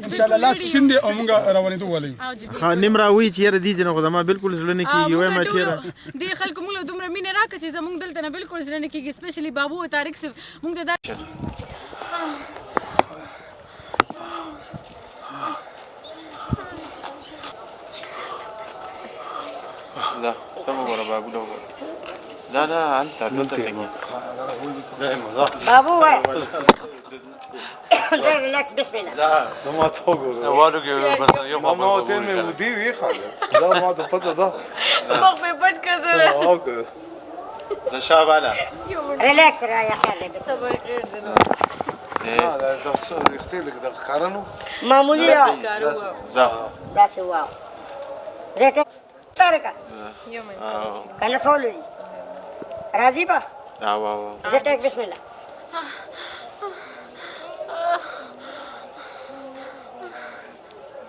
ان شاء الله لاس شیندې او موږ روانېدو ولې ها نیم راوي چې یاره دي چې نه خو زما بالکل زړه نه کېږي وایم ما چېرې دې خلکو موږ له دومره مینه راکړه چې زموږ دلته نه بالکل زړه نه کېږي سپیشلي بابو او طارق صاحب موږ ته دا دا ته وګوره بابو له وګوره دا هلته دلته څنګه بابو وای ریلیکس بسم الله ما ته وګوره واړو کې بس یو ما ته مې ودی وی خاله دا ما ته پته ده مخ په پټ کړه اوکې زه شاباله ریلیکس را یا خیر دې صبر کړ دا څه اختیار د کارانو معمولی زه دا څه واو زه طارق یو من کنه سولې راضی با واو زه ټیک بسم الله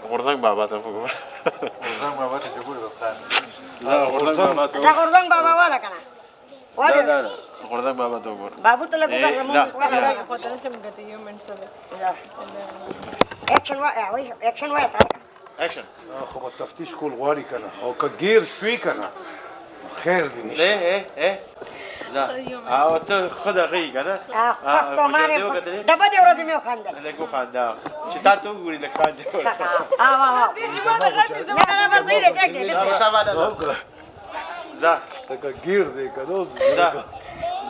غورځنګ بابا ته وګوره غورځنګ بابا ته وګوره لا غورځنګ بابا ته دا غورځنګ بابا والا کنه واده غورځنګ بابا ته وګوره بابو ته لګو دا خاطر شم غته یو من صبر اکشن وای اکشن وای اکشن خو په تفتیش کول غواړي کنه او که گیر شوي کنه خیر دی نشته زه او ته خود غي کنه پښتو دبا دی ورځ مې خواندل لکه خندا چې تا ته وګورې لکه خندا وا زه لکه گیر دی کنه زه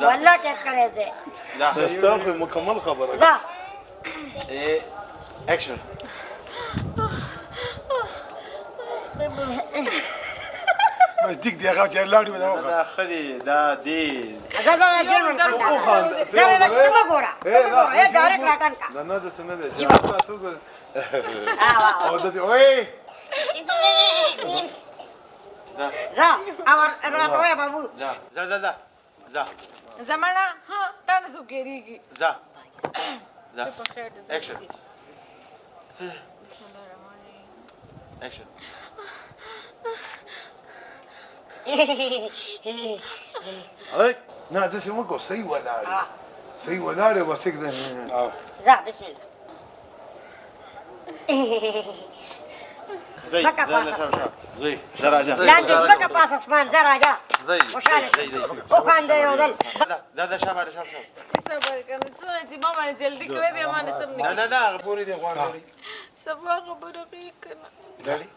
والله کې کړی دی دستا خو مکمل خبره دا اکشن ټیک دی هغه چې لاړې ودا دا خدي دا دی دا جنون خاندل زه لکه وګوره اے ډایرکټ راټن کا دا نه د سن نه چې تاسو وګوره او د دې اوه زه اور راټوي بابو زه زمانہ ها تاسو کېږي زه په خیر دې اکشن بسم الله الرحمن الرحیم اکشن اي نه د سیمه کو صحیح ولاړ صحیح ولاړ وسګ ده زه بسم الله زي زي راجع لاندې بکه پاس اسمان زه راجا زي خوشاله او خاندې یو ځل دا شابه صبر کنه سونه چې ماما نه جلدی کړې دی ما نه سم نه نه غفوري دي غواړي سبا خبره کوي کنه دالي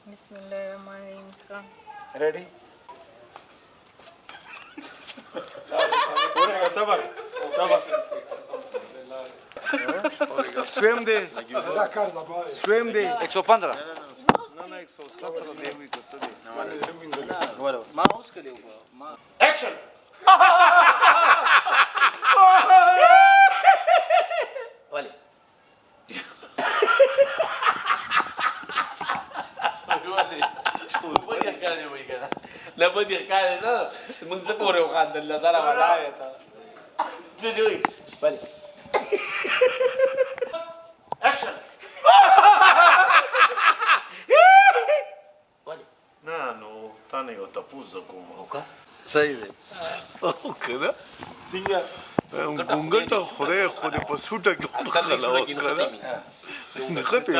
بسم الله الرحمن الرحیم ready صبر سویم دی دا کار دا با سویم دی 115 نه 117 دی وی که څه دی ما اوس کړو ما اکشن ولی لا بدي قال لا من زبوري وخاند لا زرا ولا تجي بالي اكشن بالي نو تاني او تفوز کوم اوكا صحیح دی او کنه څنګه ګونګټ خوره خوده په سوټه کې خلاو کړه نه خپې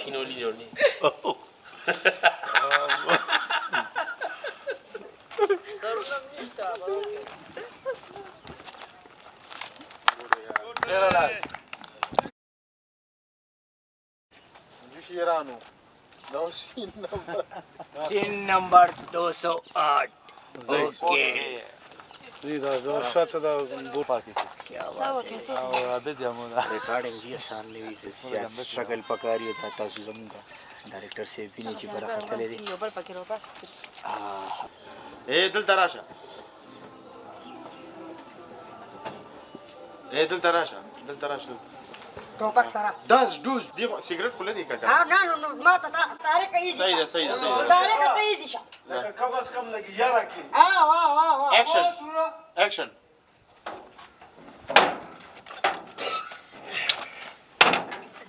شنو ليوني Pin number 208. Okay. دا شاته دا ګور پاکي क्या बात है او عبد یمونه रिकॉर्डिंग जी आसान नहीं हुई स्ट्रगल पकारी था तاسو زمونږ ډایرکټر سی ویني چې برخه کړې دي یو بل پکې رو بس ايه دلته راشه ايه دلته راشه ټوپک سره دوز دی سیګریټ کولې دی کاکا نه ما ته طارق ایزي صحیح ده طارق ته ایزي شه کم از کم لګي یاره کې واه اکشن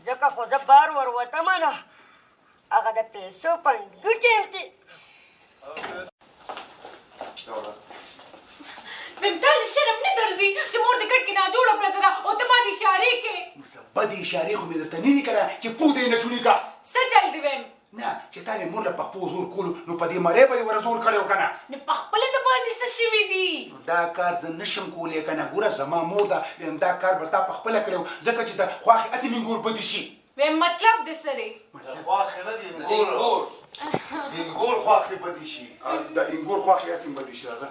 ځکه خو زه بار وروتم نه هغه د پیسو پنډوټې امتي بدې اشارې خو مې درته نه دي کړه چې پوه دې نه چوني کا څه چل دی ویم نه چې تا مې مور له پخپو زور کولو نو په دې مړې به دې ور زور کړی و که نه نو پخپله د باندې څه شوي دي دا کار زه نشم کولی که نه ګوره زما مور ده دا کار به تا پخپله کړی و ځکه چې د خواښې هسې مینګور بدې شي ویم مطلب د څه دی خواښې نه دي انګور خواښې بدې شي د انګور خواښې هسې بدې شي راځه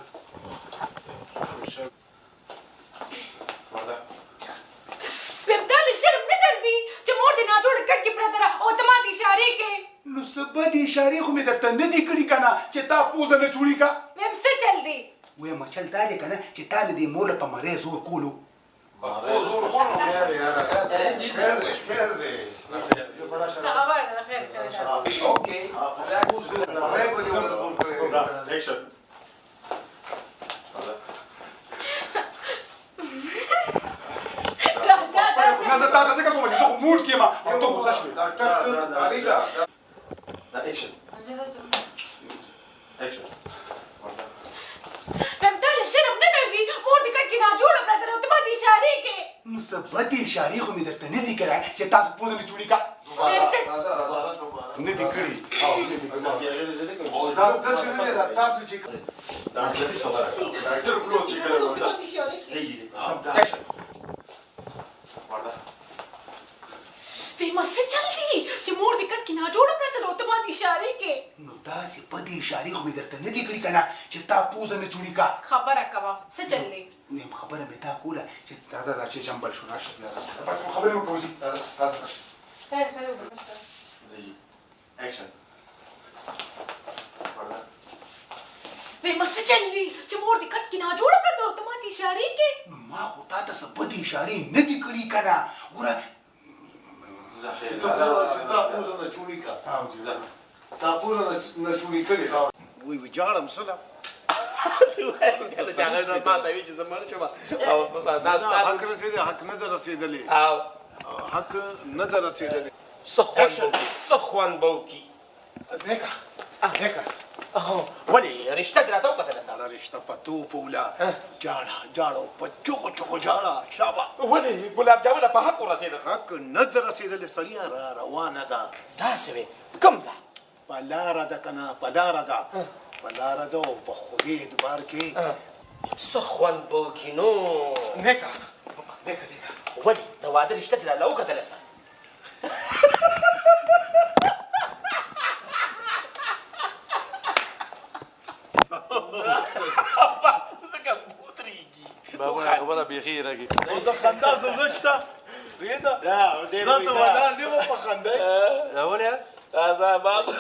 ویم تا له شرم نه درځي چې مور دې ناجوړه کټ کې پرته ده او ته ماته اشارې کوې نو څه بدې اشارې خو مې درته نه دي کړي که نه چې تا پوزه نه چوړي که ویم څه چل دی ویم مچل دا دی که نه چې تا له دې مور له په مرۍ زور کولو څه خبره ده خیر نه زه تا ته ځکه کومه چې زه خو موډ کې یم او ته غوسه شوې ویم تا له شرم نه درځي مور دې کټ کې ناجوړه پرته ده او ته ماته اشارې کوې نو څه بدې اشارې خو مې درته نه دي کړی چې تاسو پوزه نه چوړي که ویم څه نه دي کړي ویمه څه چل دی چې مور دې کټ کې ناجوړه پرته ده او ته ماته اشارې کوې نو داسې بدې اشارې خو مې درته نه دي کړي که نه چې تا پوزه نه چوړي که خبره کوه څه چل دی ویم خبره مې تا کوله چې دا چې جنبل شو راشه خبرې مه کوه خیر وګوره ویمه څه چل دی چې مور دې کټ کې ناجوړه پرته ده او ته ماته اشارې کوې نو ما خو تا ته څه بدې اشارې نه دي کړي که نه ګوره وی ویجاړم سره حق رسېدلی حق نه ده رسېدلی حق نه ده رسېدلی څه خوند به وکړي نیکه ولې رشته دې راته وکتله سړه رشته په توپ وله جاړه په چغو چغو جاړه شابه ولې ګلاب جامونه په حق ورسېده حق نه ده رسېدلی سړیه را روانه ده داسې وې کوم ده په لاره ده که نه په لاره ده په لاره ده او په خدای اعتبار کې څه خوند به وکړي نو نیکه ولې د واده رشته دې راله وکتله سړه ځکه ودرېږي بابا خبره بیخي راګي او د خندا ضرورت شته ریدا دا ته ودان دی په خندا دا ولې بابا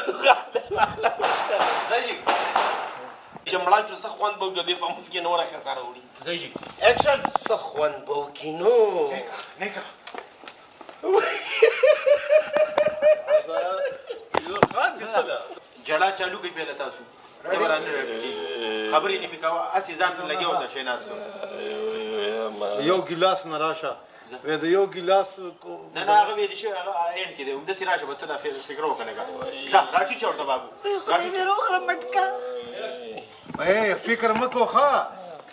چې مړه چې څه خوند به وکړي په موږ کې نوره خساره وړي اکشن څه خوند به وکړي نو نیکه جړه چالو کوي پیله تاسو تبرانه خبرې نه پکاوه اسی ځان ته لګي اوسه شیناس یو ګلاس نه راشه وې د یو ګلاس نه هغه ویل شي هغه عین کې دی د سراشه به ته فکر وکړه ځه راټی چورته بابو خدای دې روغ مټکا اے فکر مکو ښه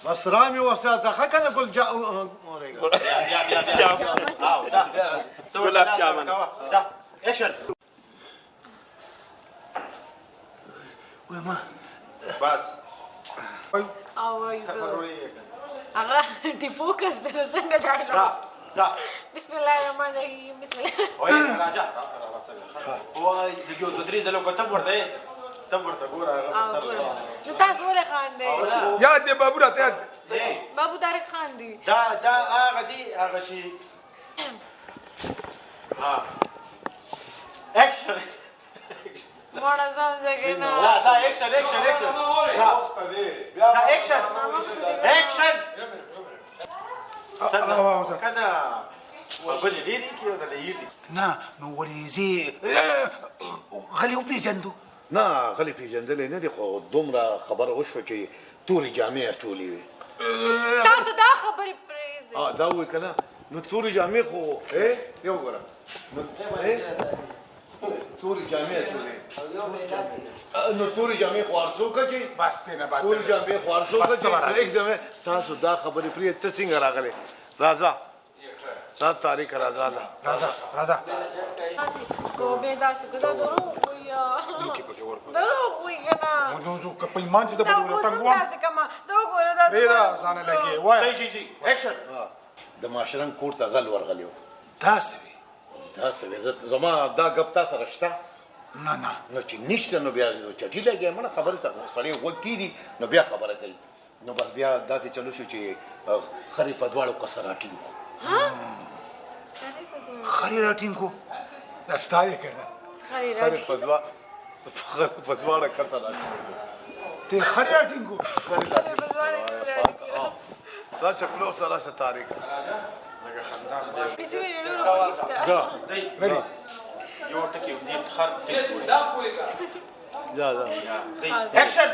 بس رامي ورساته ښه کنه ګل جا بیا او ځه ته ګلاب جامن ځه اکشن ویما بس او هغه دی فوکس د څنګه ډایلوګ بسم الله الرحمن الرحیم بسم الله وای راجا وای لګیو د درې زلو کوته ورته ګوره نو تاسو ولې خاندئ یاد دی بابو راته یاد بابو طارق خان دی دا هغه دی هغه چې اکشن مړه سمجه که نه ځه اکشن کنه بلې ډېرې کې د لېدي نه نو ولې زه غلی وپېژندو نه غلی پیژندلی نه دي خو دومره خبره وشوه چې تورې جامې اچولې وې تاسو دا خبرې پرېږدئ دا وایي که نه نو تورې جامې خو یو ګوره تورې جامې اچولې نو تورې جامې خو هر څوک اچوي بس دی نه بات تورې جامې خو هر څوک اچوي تاسو دا خبرې پرې ته څنګه راغلې راځه دا طارق راځه راځه داسې کومې داسې که دا دروغ وي دروغ وي که نه نو که په ایمان چې د دا بدو اوس ورته هم وام داسې کما دا وګوره دا ډېره اسانه لګي وایه صحیح اکشن د ماشرن کور ته غل ورغلی و داسې وي داسې وې زما دا ګپ تا سره شته نه نو چې نشته نو بیا چټي لګي مړه خبرې ته سړی غوږ کېږي نو بیا خبره کوي نو بس بیا داسې چلو شو چې خرې په دواړو کسه راټینګ کړو خرې راټینګ دا ستا یې که نه خرې په دواړه کته راټینګ ته خرې راټینګ دا شکلو سره شه طارق بسم الله الرحمن الرحیم ریډي یو ټکی دې خر دا پوهېږه جا اکشن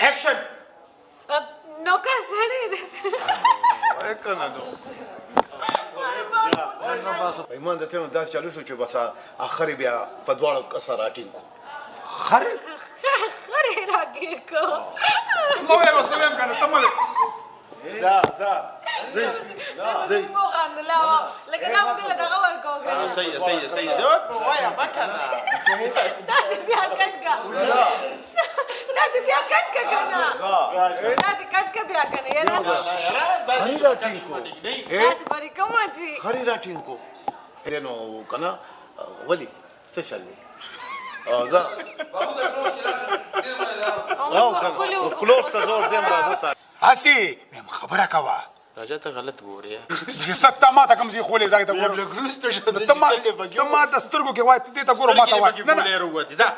اکشن نوکر سړی دی وای کنه نو ایمان د ته نو داسې چلو شو چې بس اخر بیا په دواړو کسه راټینګ کړو خرې خرې راګیر کو مو یې وسلم کنه ته مله مو خندلا لکه دا موږ له دغه ورکو صحیح وایا مکنه دا دې بیا کټکا دا دې بیا کټکا کنه دا دې کټکا بیا کنه یاره خرې راټینګ کړو تاسو پرې کوم چې خرې راټینګ کړو نو کنه ولي څه چل دی زه کلوز ته زور دیم راځه طارق هسې میم خبره کوه راجا ته غلط ګورې ته ما ته کوم ځای خولې ځای ته ګوره ته ما د سترګو کې وایه ته دې ته ګوره ما ته وایه نه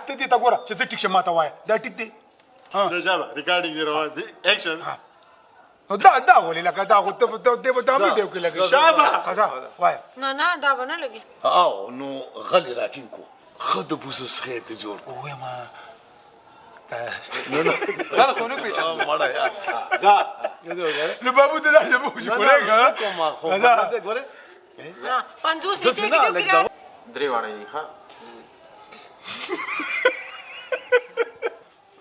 ته دې ته ګوره چې زه ټیک شم ما ته وایه دا ټیک دی ریکارډینګ دی روان دی اکشن نو دا ولې لکه دا خو ته دا مې ډېو کې لګي وایه نه دا به نه لګي او نو غلی راټینګ کړو ښه د بوسو سخی ته جوړ کړو ووایم غل خو نه پیژنم مړه یا نو بابو ته داسې پوښي کولی که کومه خو ګوره 50 سیټې کې دیو درې واړه یې ښه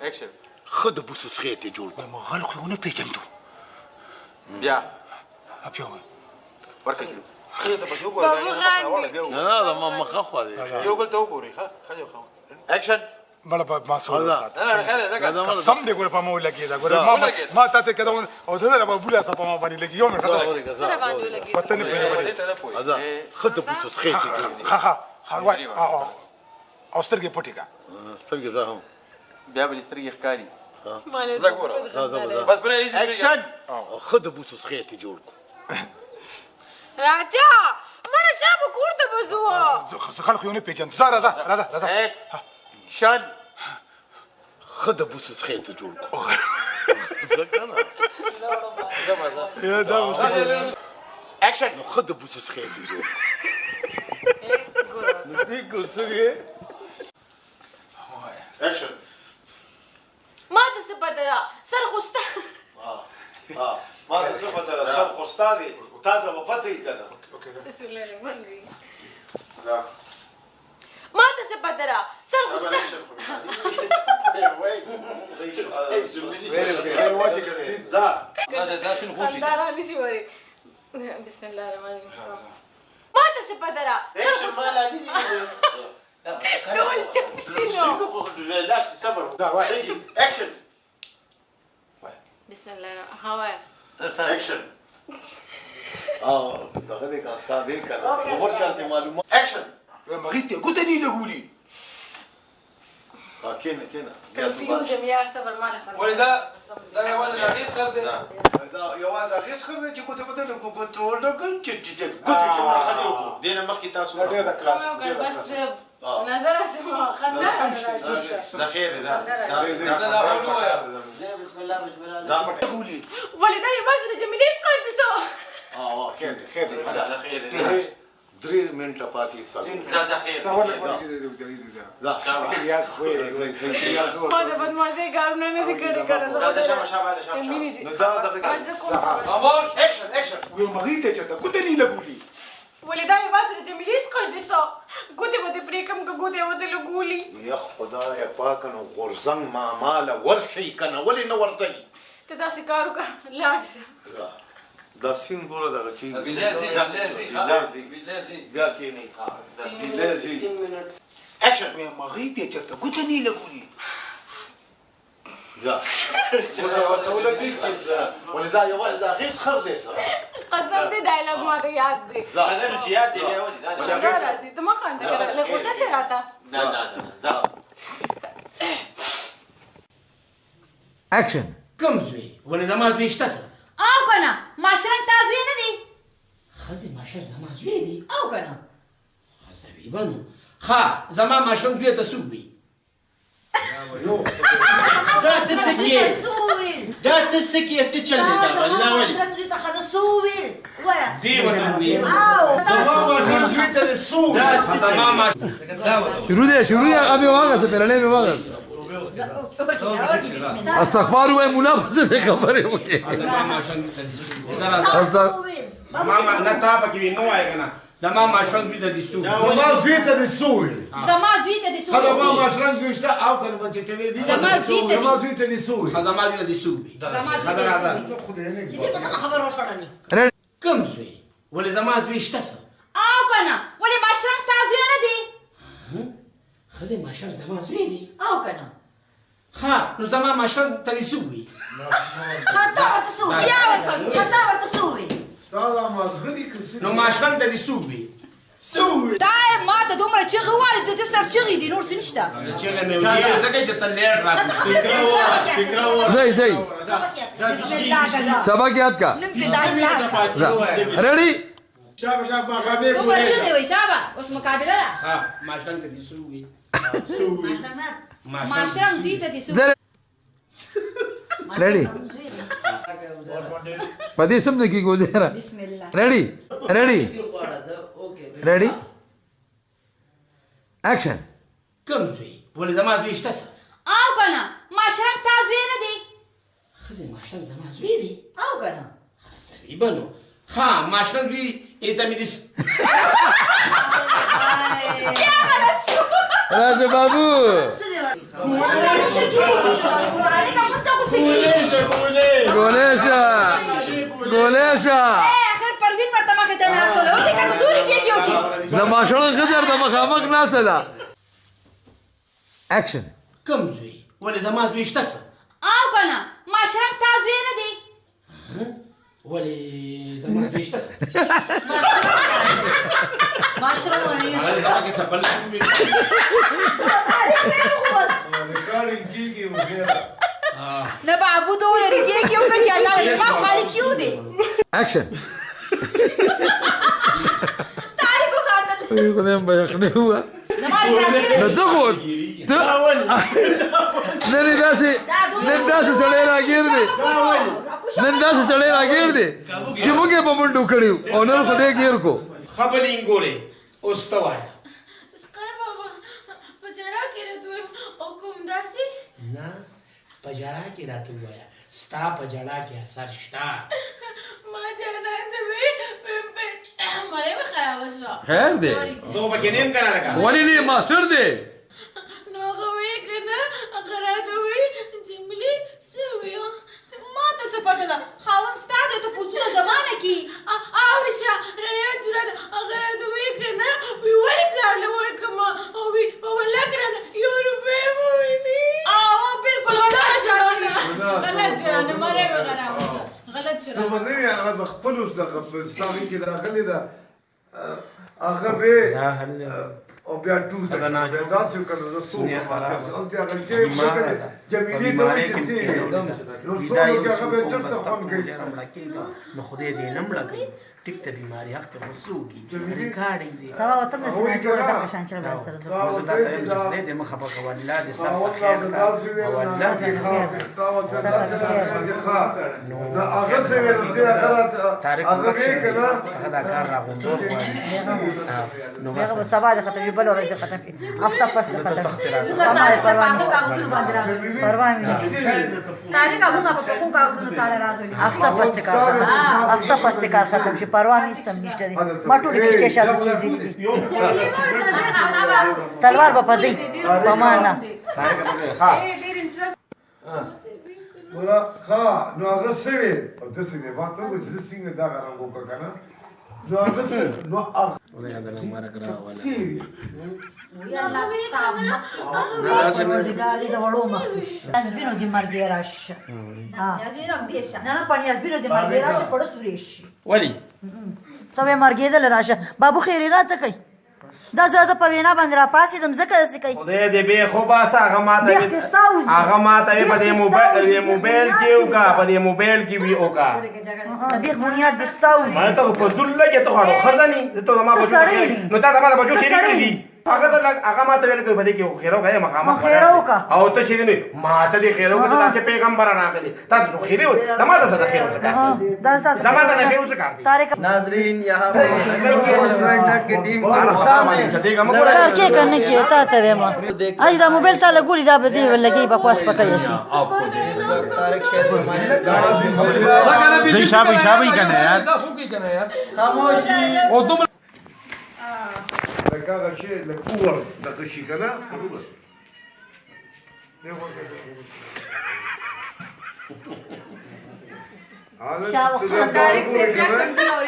اکشن ښه د بوسو سخی ته جوړ کړو وایم غل خو نه پېژندو بیا بیا وایه ورکه بابو خان نه دا ما مخه خو دی یو بل ته وګورئ ښه اکشن بله به ما سوله ساته نه خیر دی قسم دې ګوره په ما ولګېده ګوره ما تا ته کده او ته به بوله سره په ما باندې لګي یو مې خطا سره باندې لګي پته نه پېژنې ښه د بوسو سخی ته جوړ کړو ها وای او سترګې پټې کا سترګې زه هم بیا بل سترګې ښکاري بس اکشن ښه د بوسو سخی ته جوړ کړو راجا مړه شاب کور ته بزو زه خلک یو نه پېژنم راځه اکشن ښه د بوسو سخی ته جوړ کړو اکشن نو ښه د بوسو سخی ته جوړ کړو دې ګوسړې اکشن ما ته څه پته ده سر خو ستا ما ته څه پته ده سر خو ستا دی تا ته به پته یې که نه بسم الله الرحمن الرحیم ما ته څه پته ده سر خو ستا خندارا نشي وایي بسم الله الرحمن الرحیم ما ته څه پته ده سر خو ستا ټول چپ شي نو اکشن بسم الله الرحمن هوا اکشن دغه دې کا ستا دی که نه غور چالتې معلومه اکشن مغیت ته ګوته نه لګولي کېنه کنفیوز یم یار صبر مال خبر ولې دا یوازې راغیس خر دی دا یوازې د هغې څخه دی چې ګوتې بدل کړو ګوتې ولګل چې ګوتې شماره خدي وکړو دې نه مخکې تاسو بس نظر شما خندارا دا خیر دی دا لا حول ولا ولې دا یوازې د جمیلې څخه دي څه دا خیر دی 3 منټه پاتې سره خیر ما د بدمعشۍ کارونه نه دي کړي کنه خاموش اکشن وایي مغیت ته چېرته ګوته نه لګولي ولې دا یوازې د جمیلې څخه دي څه ګوتې به دې پرېږدم که ګوتې به دې لګولي یا خدایه پاکه نو غورځنګ ماماله ورشئ که نه ولې نه ورځئ ته داسې کار وکړه لاړ شه دا سین ګوره دغه چی باللازي بیا کېنی باللازي اکشن مغې بیا چېرته ګوته نه لګولي ځه ورته ولګي ولې دا یوازې دا هیڅ خر دی سره قسم دې ډایلاګ ماته یاد دی ځه دا نو چې یاد دی بیا ولې راځي ته ما خانده کړه له غوسه سره راته نه ځه اکشن کوم زوی ولې زما زوی شته څه او کنه ماشرنګ ستا زوی نه دی ښځې ماشر زما زوی دی او کنه حسبي بنو ښه زما ماشوم زوی ته څوک وي دا څه کې دا ته څه کې څه چل دی دا والله ولې دی وته وي زما ماشوم زوی ته څو دا زما ماشوم شروع دی ابي واغسته پیرلې مې واغسته استغفار وای مولا څه خبره وکي زما ماشوم ته ماما نه تا پکې مو وای کنه زما ماشوم زوی ته دي سو زما زوی ته څو زما زوی ته دي سو زما ماشوم زوی شته او کنه بچی ته وی زما زوی ته دي څو زما زوی ته دي سو زما زوی ته کوم زوی ولې زما زوی شته څه او کنه ولې ماشرنګ ستا زوی نه دی ښځې ماشوم زما زوی دی او کنه ښه نو زما ماشوم ته دي سو وي خطا ورته سو بیا ورته سو وي نو ماشوم ته دي سو وي دا ما ته دومره چغې وویلې د دې سره چغې دي نور څه نشته چغې مې ویلې ځکه چې ته لیټ راغلې زي بسم الله کذا سبق یاد کا نن په دای ریډي شابه مقابله دومره چغې وي شابه اوس مقابله ده ها ماشوم ته دي سو وي ماشرنګ زوی ته دي سو ریډي پدې سم نه کی گزارا بسم الله ریډي اکشن کوم زوی ولې زما زوی شته څه او کنه ماشرنګ ستا زوی نه دی ښځې ماشوم زما زوی دی او کنه حسبي بنو ها ماشوم زوی ایته مې دي بیا غلط شو راځه بابو ګولېشه اخر پروین مرته مخې ته ناسته ده اوکې که زوري کېږي اوکې زما شړه ښځه د مخامخ ناسته ده اکشن کوم زوی ولې زما زوی شته څه او کنه ماشرنګ ستا زوی نه دی ولې زما زوی شته څه ماشرنګ ولې هغه کې سپل نه بابو ته ویل کېږي اوکې چې الله دې ما خالق کیو دی اکشن تاریخو خاطر خدایم بخنه هوا زما راشي نو زه خو نن داسې سړی راګیر دی چې موږ یې په منډو کړیو او نن خدای ګیر کو خبرې ګورې اوس ته وایه بابا په جړه کې راته او کوم داسې نه په جړه کې راته ووایه ستا په جړه کې اثر شته ما جانا ته وی مړې مې خراب شو خیر دی زه پکې نیم کنه لکه ولې نه ماستر دی نو غوي کنه اگر راته وی جملې سوي ما ته څه پته ده خاوند ستا دی ته پوسونه زمانه کې اورشه ریا جوړه اگر راته وی کنه وی ولې پلان ورکم او وی والله کنه یو روپے مو ویني بالکل غلط شاته غلط جوړه مړې مې خراب شو غلط شو زه باندې هغه خپل اوس د اسلامي کې راغلي ده هغه به او بیا ټول څه نه دا څه کړو زه سو ما ته هغه کې جمیلې ته وایي چې نو سو هغه به چرته فون کوي نو خدای دې نم لګي ټیک ته بیماری حق ته وسوږي ریکارډینګ دی سبا وته مې سمه جوړه د پېښان چر سره زه دا ته چې خدای دې مخه په والله دې سب په خیر کا والله دې نو هغه څه ورته تاریخ هغه دا کار راغوندو نو هغه سبا د ختمې بل ورځ د ختمې هفته پس د ختمې ما پروا نشته پروا مې نشته تاریخ هغه په کوم کاغذونو تعالی راغلی هفته پس کار ختم شي پروا مې سم نشته دي ما ټول کې شاده سيزي دي تلوار په پدې په معنا ورا ها نو هغه سوي او د سینې وانه ته چې څنګه دا غرام وکړه کنه نو هغه نو هغه ولا هذا المبارك راه ولا سیری Dali da volo machtiš. Azbino di margeraš. Yazminam deša. Ne, pani azbino di margeraš poro sureši. ولي ته margedel راشه. بابو خیری را ته کوي. دا زه د پوینا باندې را پاسې دم زکه داسې کوي. خدای دې به خو باسه هغه ماته په دې موبایل کې وکا په دې موبایل کې وی وکا دې بنیاد دستاو. ما ته په زول لګه ته خو خزاني ته ما بچو نو تا ما بچو خیری کړی هغه ته هغه ماته ویل کوي بده کې خیرو غي مخامه او ته چې نه ماته دې خیرو کې ته پیغمبر نه کړی تا ته خیرو ته ماته څه خیرو څه کوي زماده نه خیرو څه کوي नाजरीन यहाँ पे की टीम کار کې کرنے کې تا ته وایم اج دا موبایل ته لګولې دا به دې لګي بکواس پکای سي तारिक शेख زي شابي کنه یار खामोशी او तुम لکه هغه شی له کور دغه شي کنه طارق से क्या कंट्रोल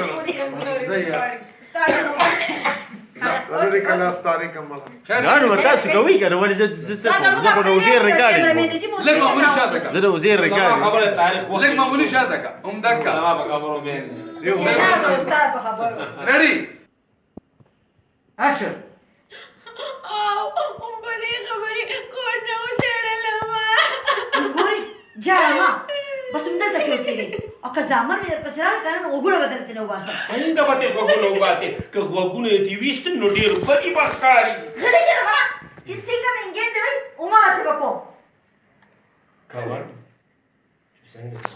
हो रही है طارق तो هذا كلام طارق كمال غانو تاسو کوي کنه ولې زه په وزیر ریکارډ لك معمولي شاتك زه وزیر ریکارډ خبره تاریخ لك معمولي شاتك ام دكا ما بخبرو مين ريدي اكشن बड़ी खबरी कोण ने उचलला मा ګوري جاما بس موږ ته کې اوسېږي او که ځامن مې په سره کارن وګړه بدلته نو واسه څنګه به ته وګړو واسه که وګونه تی وست نو ډیر بګي بخاري غلي نه وړه چې څنګه مې انګې دی او ما څه وکړو خبر څنګه څه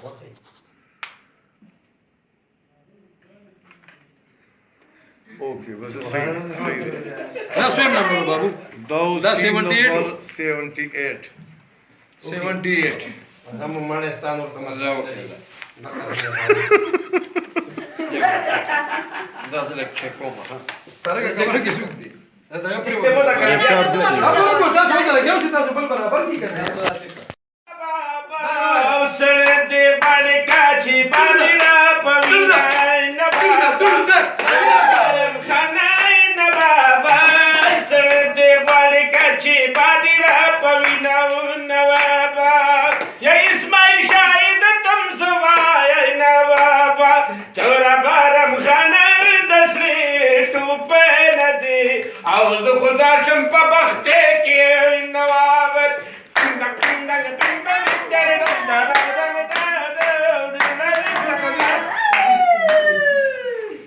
اوكي بس صحيح لا سويم نمبر بابو ده 78 هم مانه ستانو سمجھاو ده لك كوما طارق كاميرا کې سوق دي دا غو پرې ته مته کړه هغه کو تاسو ته لګیو چې تاسو بل برابر کی کنه بابا سره دې باندې کاچی باندې را پوینا نه بابا خانه نه بابا سره دې باندې کاچی باندې را پوینا نه بابا یا اسماعیل شاهد تم سوای نه بابا چورا بارم خانه دسری ټوپه نه دی او زه خدا شم په بخته کې نوابت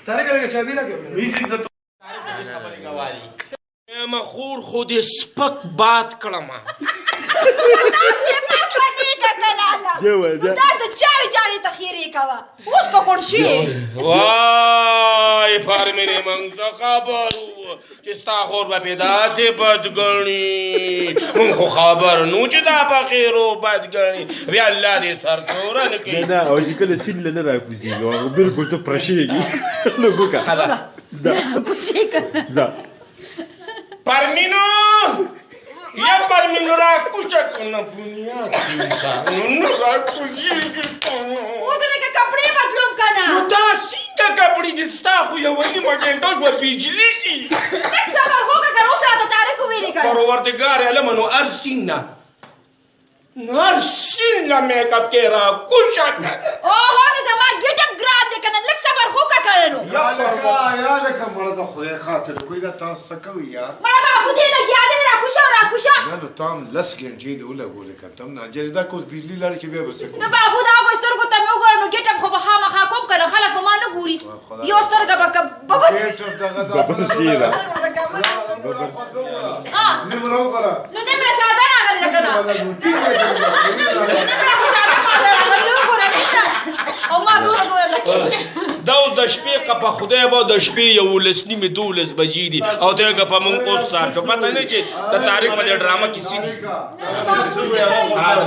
طارق لګه چابي لګه مخور خود سپک بات کړم دا د چاوي تخیری کوا اوس کو کون شي وای فارمینه منځ خبرو چې ستا خور به پیدا سي بدګنی مون خو خبر نو چې دا په خیرو بدګنی بیا الله دې سر تورن کې نه او چې کله سین نه راکوزي نو بالکل ته پرشيږي لوګو کا کوشي کنه Parmino! Ya Parmino rakucha con la punyata. No rakuchi kitano. वो तो लेके कपड़े बदलूं करना No ta singa kapri de sta hu ya wani magento wa bijli si. एक सवाल होगा कर उस रात तारे को मेरी कर Parwardigare alamano arsina. Arsina makeup ke rakucha ka. ओहो ने जमा गेटअप ग्राब दे करना लेक सवाल होगा करनो يا لك مرض خدای خاطر کوئی دا تاسو کوي یار बड़ा बाबू दे लगी आदमी राकुशा نه نو تام لس غنټې دی ولګول کتم نه جدا کوس بجلی لار چې به بس کو نو بابو دا وستر کو تم وګورنو गेटअप خو به ما کوم کنه خلک به ما نه ګوري یو ستر کا بابا ګیټر دغه دا نیمرو کرا نو دې پر ساده راغلی کنه او ما دور لکه دا اوس د شپې که په خدای به د شپې 11 نیمې 12 بجې دي او ته که په موږ اوس سهار شو پته نه چې د تاریخ په دې ډرامه کې څه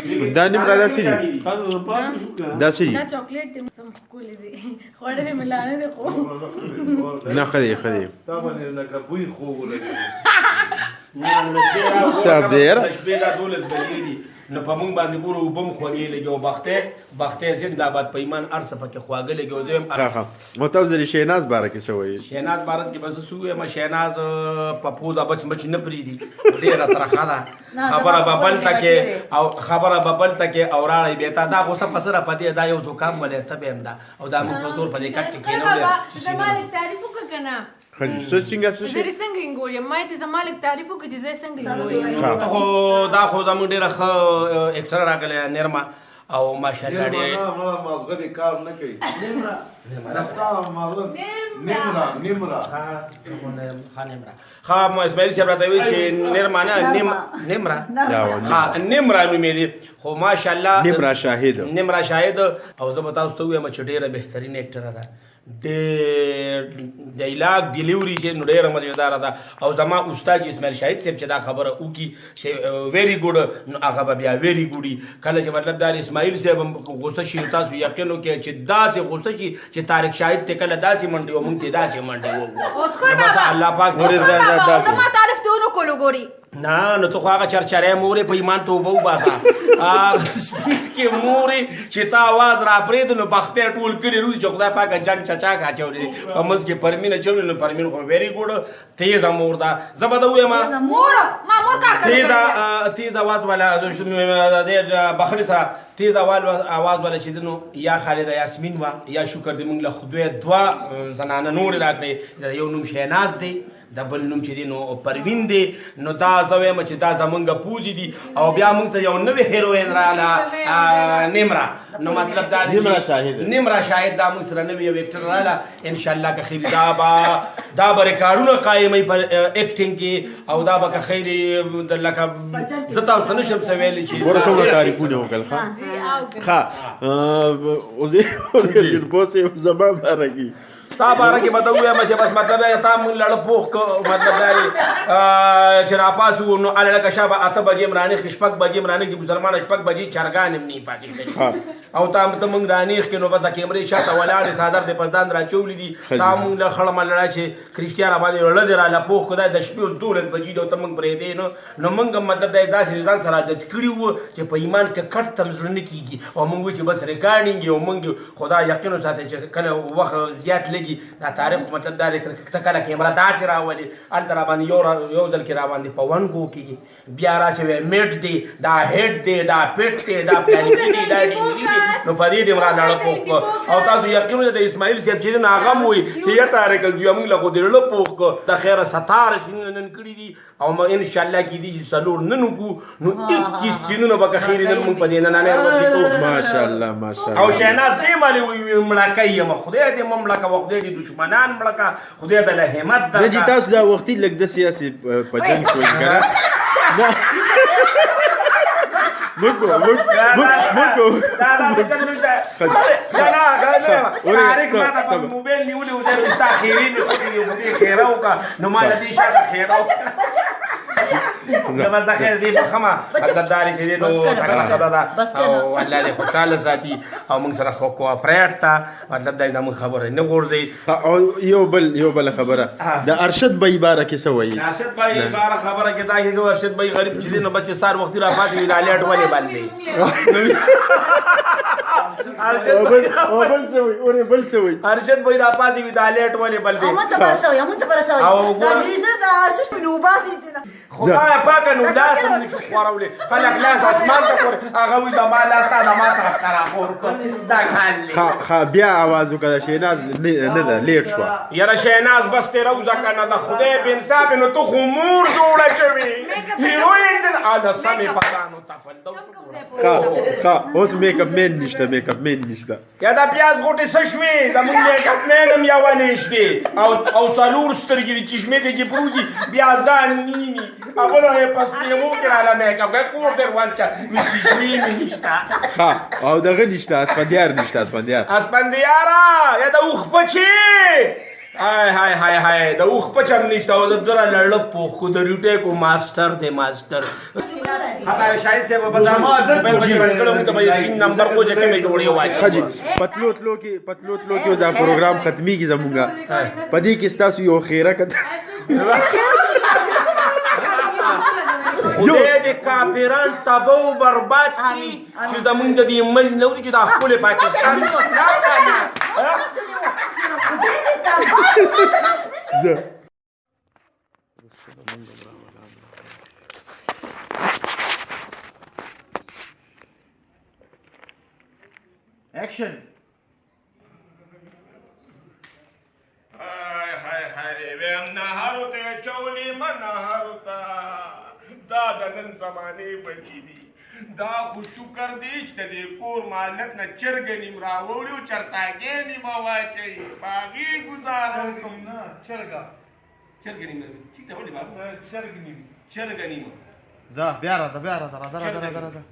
دي دا نیمرا داسې دي داسې دي دا چاکلیټ دې سم ښکلې دي خوړلې مې لا نه دي خو نه ښه دی ښه دی دا باندې لکه بوی خوږ ولګي صاحب دی یاره د شپې دا 12 بجې دي نو په موږ باندې ګورو اوبه هم خوږې لګي او بختې زنده‌باد په ایمان هر څه پکې خواږه لګي او زه هم نو تاسو د شهناز باره کې څه وایي شهناز بارز کې بس څه وایم شهناز په پوزه بچ نه پرېږدي ډېره ترخه ده خبره به بلته کې او راړی بېتا دا غوسه په سره پدې دا یو زکام ولې تبې هم ده او دا موږ په زور په دې کټ کې کېنولې د مالک تعریف وکړه که نه څنګه څه زه څنګه ګورم ما چې د مالک تعریف وکړه چې زه څنګه ګورم دا خو زموږ ډېره ښه اکټر راغلی نرمه او ماشاءالله ډېر مازغه دې کار نه کوي نمرا ها اسماعیل صاحب راته وایي چې نرمه نه نمرا نمرا نومېږي خو ماشاءالله نمرا شاهد او زه به تاسو ته ووایم چې ډېره بهترین اکټره ده ډېر ډایلاګ ډیلیوري چې نو ډېره مزېداره ده او زما استاد چې اسماعیل شاهد صاحب چې دا خبره وکړي چې ویری ګوډ نو هغه به بیا ویری ګوډي کله چې مطلب دا اسماعیل صاحب غوسه شي نو تاسو یقین وکړئ چې داسې غوسه شي چې طارق شاهد ته کله داسې منډي و موږ ته داسې منډي و بس الله پاک زما تعریف ته ونه کولو ګوري نه نو ته خو هغه چرچری مورې په ایمان توبه وباسه سپیډ کې مورې چې تا آواز را پرېږده نو بختې ټول کړي روزي چې خدای پاکه جنګ چچا اچولی دی په منځ کې پرمین اچولی نو پرمین خو ویری ګوډ تیزه مور ده زه به ته ووایم تیز آواز والا بخري سره تیز آواز والا چې دی نو یا خالده یاسمین وه یا شکر دی موږ له خدای 2 زنانه نورې راکړې یو نوم شهناز دی د بل نوم چې دی نو پروین دی نو دا زه وایم چې دا زمونږ پوجي دي او بیا موږ ته یو نوې هیروین راغله نمرا نو مطلب دا دی نمرا شاهد دا موږ سره نوې یو اکټر راغله انشاءالله که خیر دا به ریکارډونه قایموي په اکټینګ کې او دا به که خیر لکه زه تاسو ته نشم څه ویلی چې ګوره څومره تعریفونه وکړل ښه اوس پوسې زما باره کې ستا باره کې به ته ووایم چې بس مطلب دا تا موږ لړه پوخ که مطلب دا دی چې راپاسو نو هله لکه شابه 8 بجې م رانیخ 6 بجې م رانیخ مسلمانه 6 بجې چرګان هم نه پاسېږي او تا موږ رانیخ کې نو به د کیمرې شاته ولاړې څادر دې په ځان راچولي دي تا موږ له خړه ملړه چې کرسټیا راباندې لړه دې راله پوخ که دا د شپې 12 بجې دی او ته موږ پرېږدې نو موږ هم مطلب دا داسې ځان سره عادت کړي وو چې په ایمان کې کټ ته زړه نه کېږي او موږ وایو چې بس ریکارډینګ او موږ خدا یقین وساتئ چې کله وخت زیات لګي دا تاریخ مطلب دا دی ته کله کیمره داسې راولي هلته راباندې یو ځل کې راباندې په 1 ګو کېږي بیا راسې وایي میټ دی دا هیډ دی دا پیټ دی دا پلانکي دی دا ډینګري دی نو په دې دې مو رانړه پوخ کړو او تاسو یقین وکړئ د اسماعیل صاحب چې دی نو هغه هم وایي چې یا تاریخ موږ له خو دې زړه پوخ کړو د خیره 17 سینونه نن کړي دي او انشاءالله کېدي چې 4 نن وکړو نو 21 سینونه به که خیر نن موږ په دې نننۍ ورځ کې کوو ماشاءالله او شهناز دې مالې مړکۍ یم خدای دې مه مړکه و خدای دې دشمنان مړکه خدای ته له همت نه جي تاسو دا وختي لږ د سیاسي په جنګ شوي که نه مکو تاریخ ما ته په موبایل نیولې و زه ستا خیرې مې پکې یو بوټې خیره وکړه نو ما له دې شاته خیره وکړه زما د خیر دې بخمه غداري چې دې نو تکړه ښځه ده او الله دې خوشحاله ساتي او موږ سره خو کوآپریټ ته مطلب دا زموږ خبره نه غورځوي او یو بله خبره د ارشد بی باره کې څه وایي ارشد بی باره خبره کې دا کېږي ارشد بی غریب چې دی نو بچې سهار وختي راپاڅي وي دا لیټ ولې بند دی ارشد بی راپاڅي وي دا لیټ ولې بند دی خدای پاکه نو لاس هم نشو خوړولی خلک لاس اسمان ته پورې هغه وایي زما لاس تا زما سره ښکاره پور کړ دا حال دی بیا آواز وکړه د شهناز نه ده لیټ شوه یاره شهناز بس تېره وځه که نه د خدای بېنصاف نو ته خو مور جوړه شوې هیروین دې د سمې پتانو تفل اوس میک اپ مین نشته یا دا پیاز غوټې څه شوې زمونږ میک اپ مین هم یوه نشتې او څلور سترګې د چشمې ته کې پروت دي بیا ځان نیمي هغه وای پس میمو کړه مې کوم کور در وانچا وسوي نشتا ها او دغه نشته اسفندیار نشته اسپندیارا یا د اوخ پچی هاي د اوخ پچم نشته او د در لړ په خو د ریټه کو ماستر دی ماستر هغه شاید سے په دما عادت کوي کله ته به سین نمبر کو جکه می جوړي وای خجی پتلو تلو کې دا پروګرام ختمي کی زمونږه پدې کې ستاسو یو خیره کته خدای دې کافران تبو برباد کی چې زمونږ د دې مل نو چې د خپل پاکستان Action. هاي ویم نهارو ته چولی من نهارو تا دا د نن زمانه بچی دي دا خو شکر دی چې د کور مالک نه چرګ نیم راوړي او چرتاګې نیم واچي باغی گزارم کوم نه چرګ نیم چې ته ولې بابا چرګ نیم ځه بیا راځه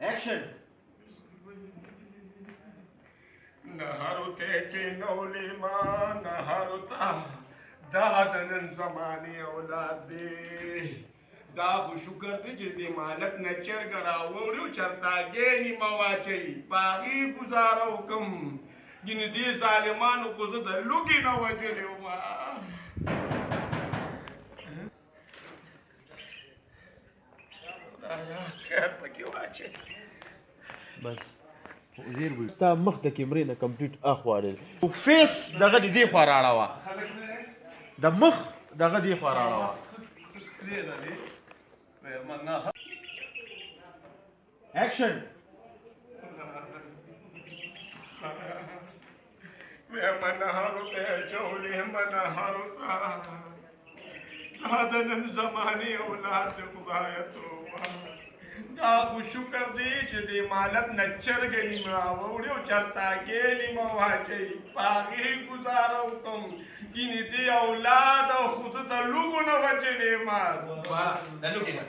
Action. نهارو ته کې نولې ما نهارو تا دا د نن زمانه اولاد دی دا خو شکر دی چې د مالک نه چرګ راوړي او چرتاګې نیم واچي باغی گزارو کوم ګینه دې ظالمانو کو زه د لوګي نه وجلې ما خیر پکې واچي بس وزیر وي ستا مخ د کیمرې نه کمپلیټ اخواړل او فیس دغه دې خوا راړه د مخ دغه دې خوا راړه Action. منهارو ته چولې منهارو ته دا د نن زمانه اولاد خدای توبه دا خو شکر دی چې د مالک نه چرګ نیم راوړي او چرتاګې نیم واچي باغی گزارو کوم ګینې دې اولاد او خود د لوګو نه وجلې ما د لوګي نه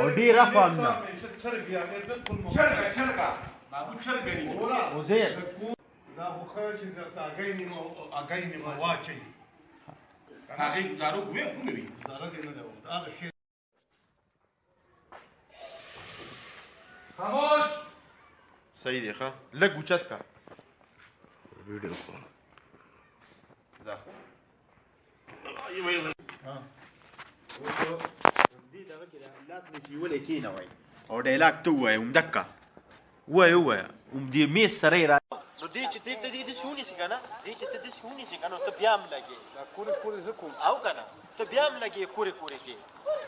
او ډیر افهم نه چرګ بابو چرګ نیم وزیر دا خو خیر چې چرتاګې نیم واچي هغه گزارو کوي کومې وي گزاره دې نه ده هغه شی خاموش صحیح دی ښه لږ اوچت کا ویډیو کول ځه دې دغه کې لاس مې نیولې کېنه وای او ډایلاګ ته ووایه همدکه ووایه دې میز سره یې را نو دې چې دې شونی سي کنه دې چې دې شونی سي کنه ته بیا هم لګي دا کورې زکو او کنه ته بیا هم لګي کورې کې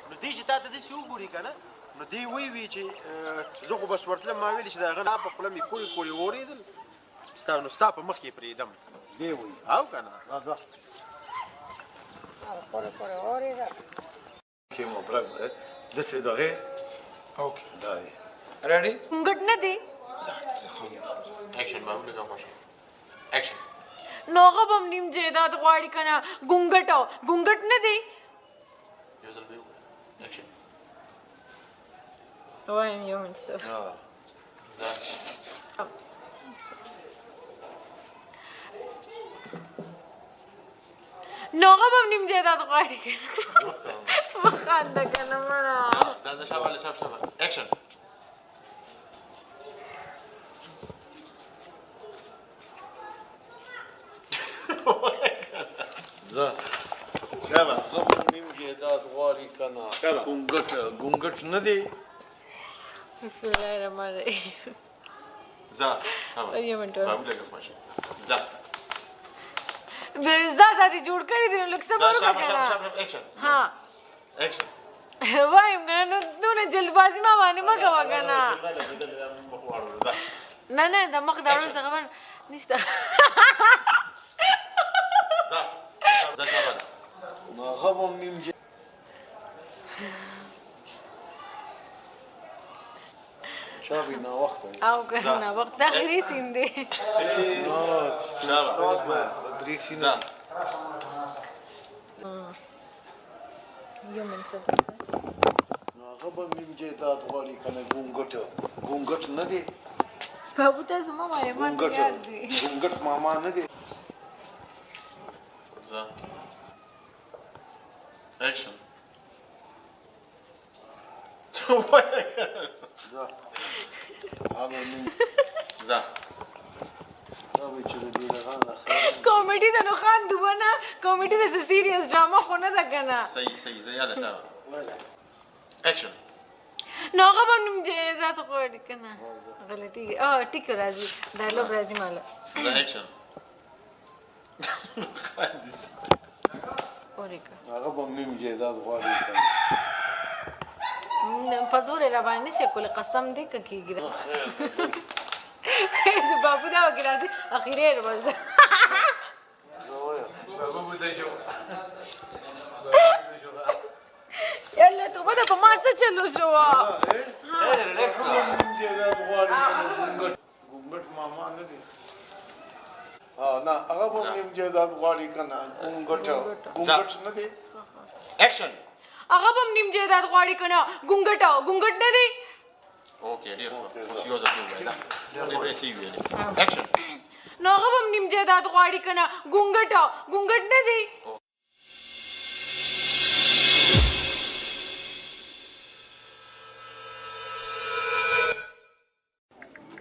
نو دې چې تا دې شو ګوري کنه نو دی وی چې زه خو بس ورتلم ما ویل چې دا غنا په خپل می کورې اوریدل ستا په مخ کې پریدم دی وی او کنه راځه کورې اوریدل کې مو برګ د څه دغه اوکې دا دی ریډي ګټ نه دی Action, ma'am. Look at my Action. نوغه بم نیم جیداد غواړي کنه ګونګټ نه دی Action. وایم یو منصف نوغه بم نیم جیداد غواړي کنه مخانده کنه مړه دا شابه Action. شابه زبر نیم جیداد غواړي کنه ګونګټ نه دی بسم الله الرحمن الرحیم ځه یو منټ بابو لګه ماشه ځه دې جوړ کړی دی نو لکه صبر وکړه Action. ها Action. وایم کنه نو نه جلدبازي ما باندې ما کوه کنه نه د مخ دا ورته خبر نشته ځه شابه ما غوم نیم شابي نا وقت او کنه وخت اخري سین دی درې سینه یو من څه هغه به نیم جیداد غواړي کنه ګونګټ نه دی بابو تاسو ما وایي ما یاد دی ګونګټ ماما نه دی زه اکشن زه هغه نیم زه کامیډي ته نو خان دوبنه کامیډي د سیریس ډراما خو نه ده کنه صحیح زه یاد کړم اکشن نو هغه به نیم جیداد غواړي کنه غلطي ټیک راځي ډایلوګ راځي مالا زه اکشن اوریکا هغه به نیم جیداد غواړي په زور را باندې شي کول قسم دې کیږي بابو دا وګرځي اخیره ورځ بابو دې شو یاله ته بده په ما څه چلو شو ریلیکس جیداد غواړي ګونګټ ماما نه دی نه هغه به نیم جیداد غواړي کنه ګونګټ نه دی اکشن هغه به نیم جیداد غواړي کنه ګونګټ نه دی اوکې ډیر ښه یو ځل وایي ډیر ښه ویل اکشن نو هغه به نیم جیداد غواړي کنه ګونګټ نه دی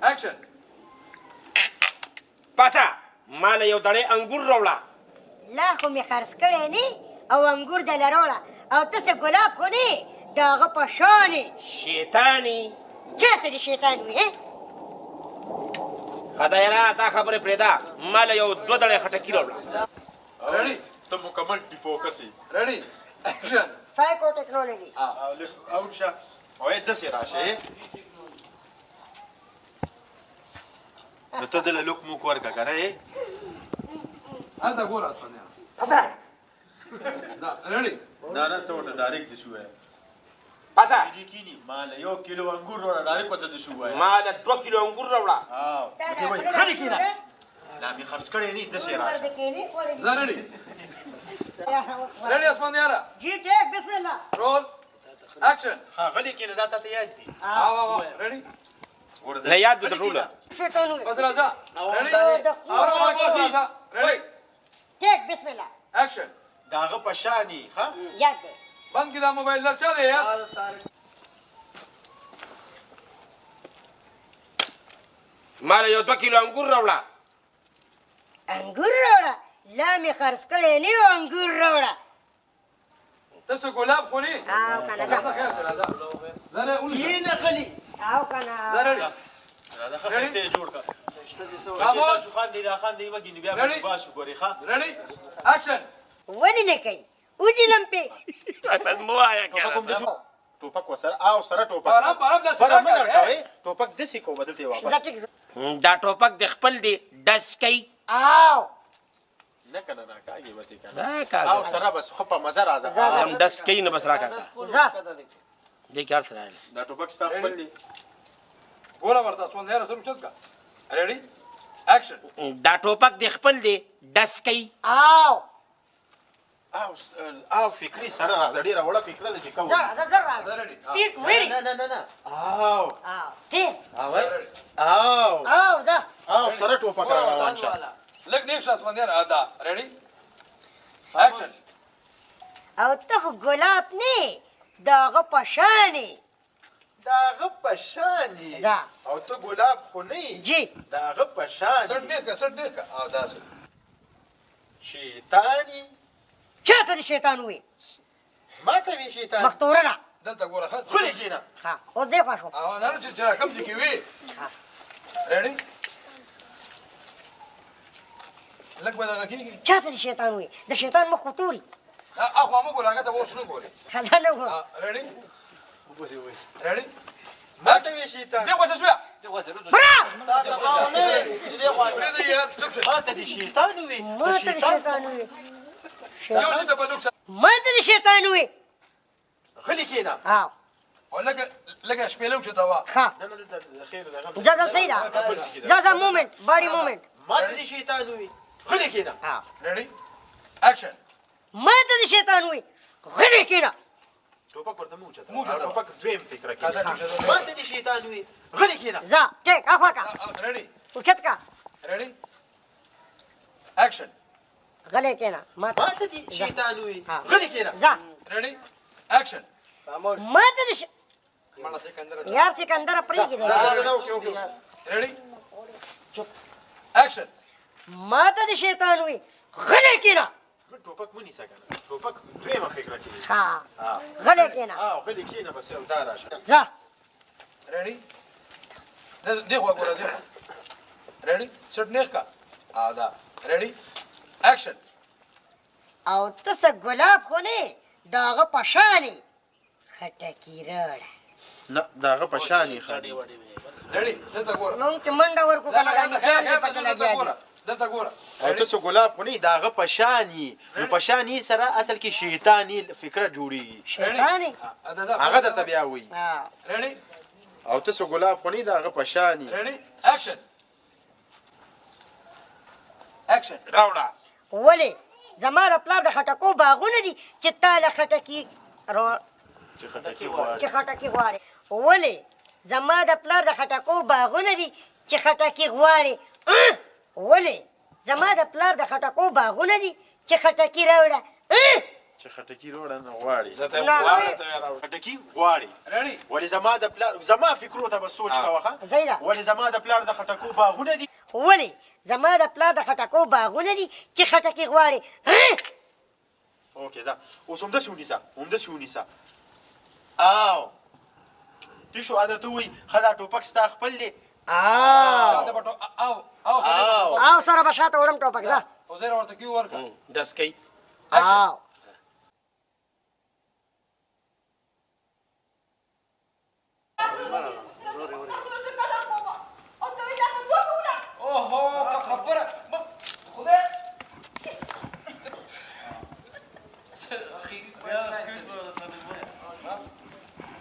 اکشن پاسا مال یو دړې انګور راوړه لا خو مې خرڅ کړی نه او انګور دې لروړه او ته څه ګلاب خو نه د هغه په شان شیطانی چاته دې شیطان وي خدایرا دا خبره پرېدا مال یو دوه دړې خټکی راوړه ریډي ته مکمل ډی فوکس یې ریډي اکشن سایکو ټیکنالوژي اوټ شه او دې سره راشه نو ته دل لوک مو کور کا کنه هذا ګور اصله پاسا دا ریډي دا نه ته وته ډایرکټ شو پاسا دې کینی مال یو کیلو انګور وړه ډایرکټ پته شو مال 2 کیلو انګور راوړه خالي کینا لا می خرڅ کړی نه د سیرا زرړي ریډي اسمان یاره جی ټیک بسم الله رول اکشن ها غلي کینه دا ته یاد دي ریډي نه یاد دې ټوله شیطان وي بس راځه ریډي ټیک بسم الله اکشن داغه پشانی ها یاد دې بند کی دا موبایل لا چا دی یار مال یو 2 کیلو انګور راوړه انګور راوړه لا مې خرڅ کړی نه انګور راوړه ته څه ګلاب خو نه او کنه دا خیر دی راځه زره اول نه غلي او کنه زره دا خبره ته جوړ کا خاموش خان دی را خان دی وګی بیا باش ګوري ښا ریډي اکشن ولې نه کوي ودی لمپي بس مو آیا کوم دې ټوپک وسره او سره ټوپک برابر دا سره مې درکوي ټوپک دسی کو بدلته واپس دا ټوپک د خپل دی ډس کوي او نه کنه نه کاږي وته کنه دا کاږي او سره بس خو په مزه راځه هم ډس کوي نه بس راکا دې کار سره دا ټوپک ستا خپل دی ګوره ورته څون نه سره چت کا ریډي اکشن دا ټوپک د خپل دی ډس کوي او فکری سره راځه ډیره وړه فکره ده چې کوم سپیډ ویری نه او تیز او دا او سره ټوپک روان شه لګ نیک شاس باندې ادا ریډي اکشن او ته ګلاب نه داغه پشانی داغه پشانی دا او ته ګلاب خو نه جی داغه پشانی سټ نه کا او دا شیطانی چاته دې شیطان وي ما ته وی شیطان مختورنا دلته ګوره خلي کینا ها او دې خواشو او نه چې کوم ځای کې وي ریډي لګ بدل کیږي چاته دې شیطان وي د شیطان مخ خطوري اخو مو ګوره هغه ته وښنو ګوري خزانه نه وګوره ریډي ریډي ما ته وی شیطان دې وځه شو ما ته دې شیطان وي ما ته دې شیطان وي یو دې په لوکس ما ته دې شیطان وي خلي کینا او لکه شپېلو چې ته وه ځه صحیح ده ځه مومنټ باډي مومنټ ما ته دې شیطان وي غلی کېنه ریډي اکشن ما ته دې شیطان وي غلی کېنه ټوپک ورته مو چته ټوپک دویم فکر کې ما ته دې شیطان وي غلی کېنه ځه ټیک اخوا کا ریډي اوچت کا ریډي اکشن غلی کېنه ما ته دې شیطان وي غلی کېنه ځه ریډي اکشن ما ته دې یار سکندر پرېږدي ریډي چپ اکشن ما ته دې شیطان وي غلی کېنه ټوپک مو نیسه کنه ټوپک دویمه فکر کې ها غلی کېنه غلی کېنه بس یو دا راشه ځه ریډي دې خوا ګوره دې ریډي سټ نیخ کا دا ریډي اکشن او ته څه ګلاب خو نه د هغه په شانې خټکي راوړه نه د هغه په شانې ښه ریډي دلته ګوره موږ چې منډه ورکړو که نه دا خیال دې پکې لګیا دي دلته ګوره او ته څه ګلاب خو نه د هغه په شانې نو په شانې سره اصل کې شیطاني فکره جوړېږي شیطاني هغه درته بیا وایي ریډي او ته څه ګلاب خو نه د هغه په شانې ریډي اکشن اکشن راوړه ولې زما د پلار د خټکو باغونه دي چې تا له خټکي چې خټکي غواړې ولې زما د پلار د خټکو باغونه دي چې خټکي غواړې ولې زما د پلار د خټکو باغونه دي چې خټکي راوړه چې خټکي راوړه نه غواړي خټکي غواړي ریډي ولې زما د پلار زما فکرو ته به سوچ کوه زیده ولې زما د پلار د خټکو باغونه دي ولې زما د پلار د خټکو باغونه دي چې خټکي غواړي اوکې دا اوس همداسې ونیسه او ټیک شو درته وایي ښه دا ټوپک ستا خپل دی او سره به شاته وړم ټوپک ځه وزیر ورته کیو ورکړه ډس کوي او اوهو خبره خدای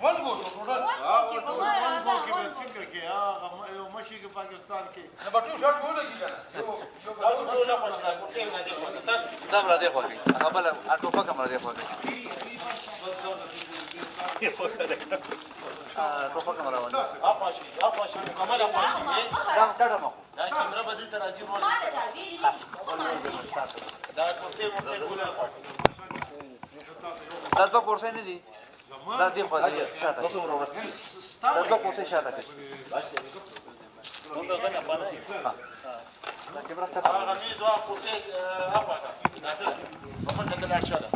ون گو شو ټوټل ون گو کې به څنګه کې هغه یو مشي کې پاکستان کې نه بټو شاټ ګول کی کنه یو تاسو ټول نه پښه دا مړه دی خو هغه بل اټو پکه مړه دی خو ټوپک مړه ونه افاشي مکمل افاشي دا ډډه مو دا کیمرا بدل ته راځي ورو دا کوته ګولر دا دوه پورسه نه دي دا دی خو دی شاته دا دوه پورسه شاته کوي دا غنه باندې دا کیمرا ته هغه نه زوا پورسه افاکا دا ته کومه ته لا شاله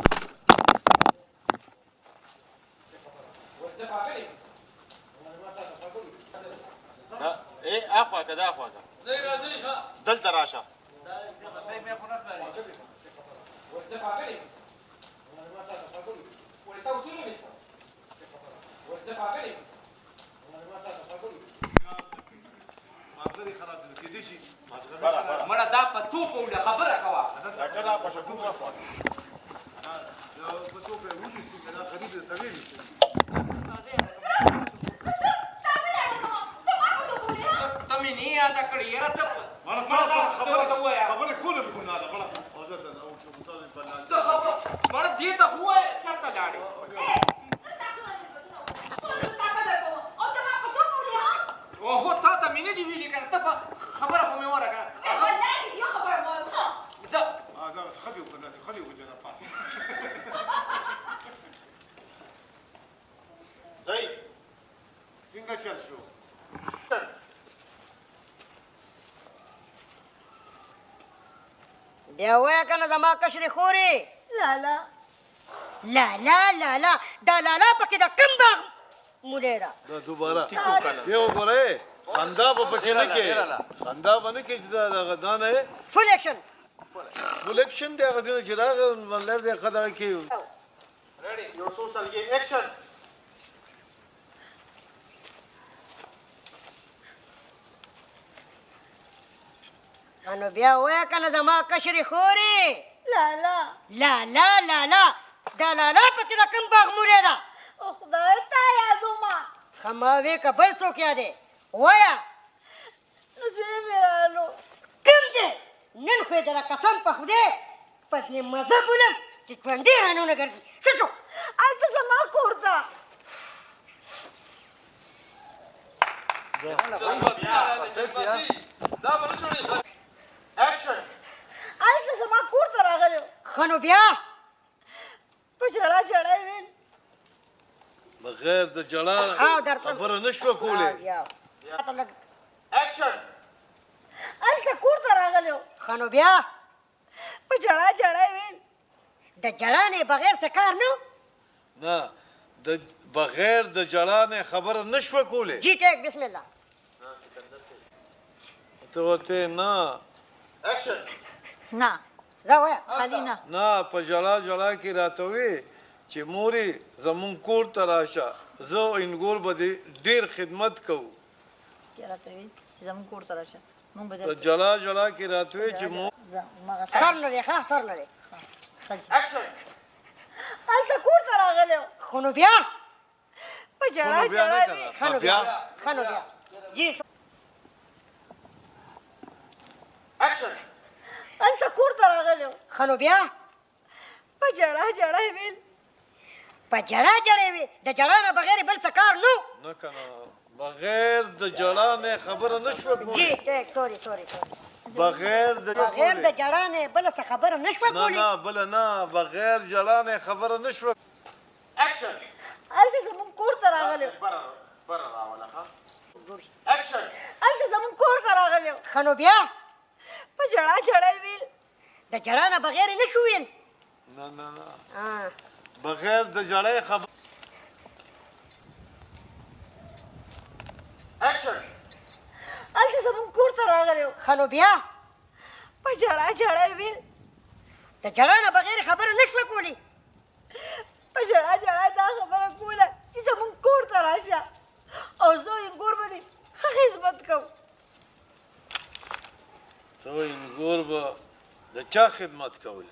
ايه افاکا دا افاکا دلته راشه مړه دا په توپ ولا خبره کوه ډاکټر په شکو وافه په تو په ویلي چې دا غریب ته ویلي تمې نه یاد کړی یاره ته خبره کوله به نه ده بل حاضر ده او څه مطابق بلل ته خبر مړه دې ته هو چرته لاړې اوهو تا ته مې نه دي ویلي کنه ته خبره خو مې ورکړه ځه دا خدي وکنه پاتې صحیح څنګه چل شو بیا وایه که نه زما کشرې خورې لالا دا لالا پکې د کوم باغ مولی ده دا دوباره بیا وګورئ خندا به پکې نه کې خندا به نه کې چې دا دا نه فول اکشن فول اکشن دی هغه ځینې چې راغی مطلب دی ښه دغه کې یو څو سلګي اکشن نو بیا وایه که نه زما کشرې خورې لالا دا لالا پکې د کوم باغ مولی ده خدای تا یادومه خماوي که بل څوک یادې وایه نو زوی مې رالو کوم دی نن خو یې دله قسم په خدای په دې مزه بولم چې ژوندی رانونه ګرځي څه شو هلته زما کور ته هلته زما کور ته راغلی ښه نو بیا په ژړا ژړا یې ویل بغیر د جړا خبره نه شوه کولی هلته کور ته راغلی ښه نو بیا په ژړا ژړا یې ویل د جړا نه بغیر څه کار نه نه د بغیر د جړا نه خبره نه شوه کولی جی ټیک بسم الله ته ورته نه نه زه وایه خالي نه نه په جړا جړا کې راته وې چې مورې زمونږ کور ته راشه زه او انګور به دې ډېر خدمت کوو راته وی زموږ کور ته راشه مونږ به په جړا جړا کې راته وې چې مور سر نه دی ښه سر نه دی هلته کور ته راغلی خو نو بیا په ژړا ژړا یې ښه نو بیا ښه نو بیا جی هلته کور ته راغلی ښه نو بیا په ژړا ژړا یې ویل په ژړا ژړا یې وي د ژړا نه بغیر بل څه کار نه نه که نه بغیر د جړا نه خبره نه شوه جی کولی ټیک سوري بغیر د جړا نه بله څه خبره نه شوه نه کولی نه بله نه بغیر جړا نه خبره نه شوه هلته زموږ کور ته راغلی هلته زموږ کور ته راغلی ښه نو بیا په ژړا ژړا یې ویل د جړا نه بغیر یې نه شو ویل نه نه نه بغیر د جړا خبره هلته زموږ کور ته راغلی ښه نو بیا په ژړا ژړا یې ویل د جړا نه بغیر خبره نه شوه کولی په ژړا ژړا دا خبره کوله چې زموږ کور ته راشه او زه انګور به دې ښه خدمت کوم ته انګور به د چا خدمت کوئ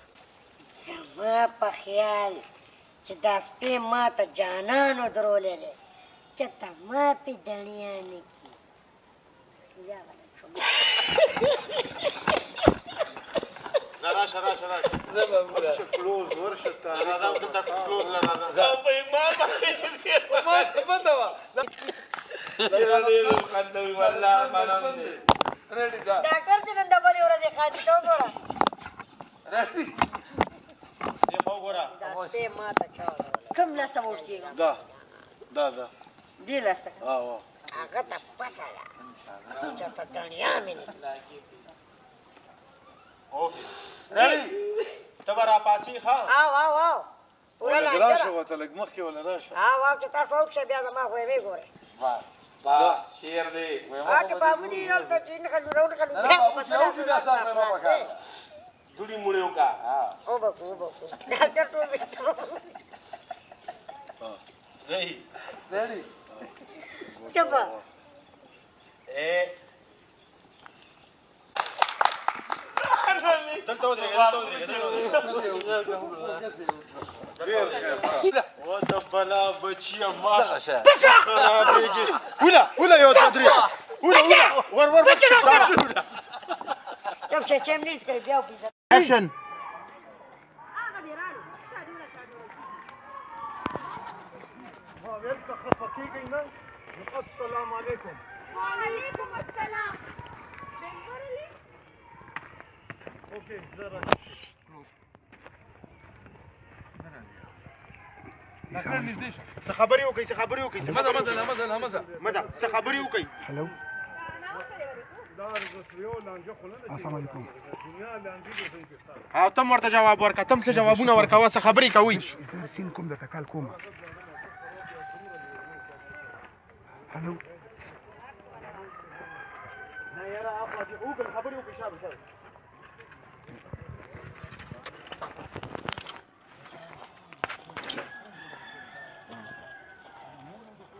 زما په خیال چې دا سپی ما ته جانانو درولی دی چې ته ما پې دڼیا نه کي راشه ورشه کلوز ورشه کلوز ډاکټر دې نن د بلې ورځې خاطي ته وګوره دا سپی ما ته چا ودرولی کوم لاسه موټ کېږم دا دې لاسه هغه ته پته ده چې ته دڼیا مې نه ته به راپاسې ښه او پوره لانجه ده راشه ورته لږ مخکې وله راشه چې تاسو وپښه بیا زما خو یې وګورئ شیر دی که بابو دي هلته چې نه خلو دوړي موړې وکړه وبکو ډاکټر ټول صحیح چپه دلته ودرېږه و د بلا بچیه ماشه خرابېږي وله یو دوه درې ور یو شی چې ملیز کوي بیا وپېژنه اکشن دلته خفه کېږئ نه السلام علیکم وعلیکم السلام اوکې زه څه خبرې وکړئ څه خبرې وکړئ څه خبرې وکړئ هلو السلام علیکم او تم ورته جواب ورکړه تم څه جوابونه ورکوه څه خبرې کوئ زه سین کوم درته کال کوم هلو نه یاره وکړه خبرې وکړئ شابه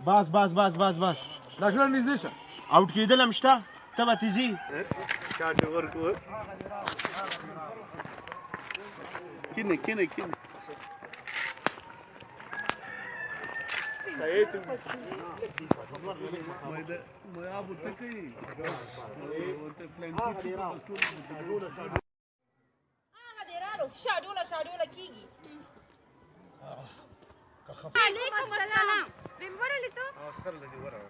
بس ډاکټر نږدې شه آوټ کېدل هم شته ته به تیزي شاته ورکو کینه شاډوله کیږي. علیکم السلام. بمبر لیتو اسخر لدی ورا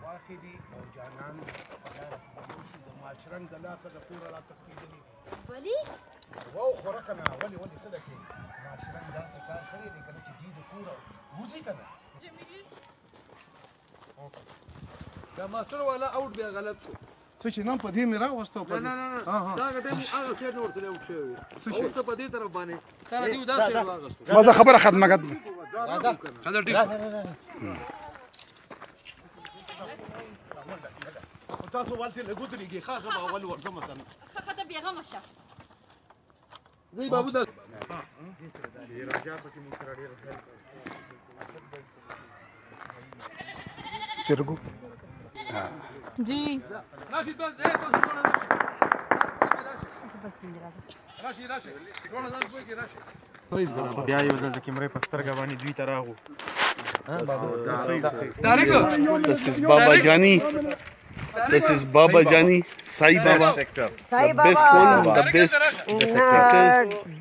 واخدي او جانان د معاشرن د لاسه د پورا لا تفکیدلی ولی وو خورکنه ولی صدقه معاشرن داسې کار کړی دی کنه چې دې د پورا وځي کنه جمیلی دا ماستر والا اوټ بیا غلط شو. څه چې نن په دې مې راوستو په نه دا ټیم هغه سیټ ورته اوټ شوی. او ته په دې طرف باندې تا دې دا سیټ واغستو. مزه خبره ختمه کړه. خزر ټیک. تاسو والته لګوتلېږي خاصه به اول ورته مثلا خاطر بیغمه شه. زی بابو دا راجا پکې مونږ سره ډېر چرګو ji راشي ته راشي ټول ځان کوی کې راشي. بیا یو ځل د کیمرې په سترګه باندې دوی ته راغو. This is Baba Jani. This is Baba Jani, Sai Baba. Sai The best Baba. one, the best,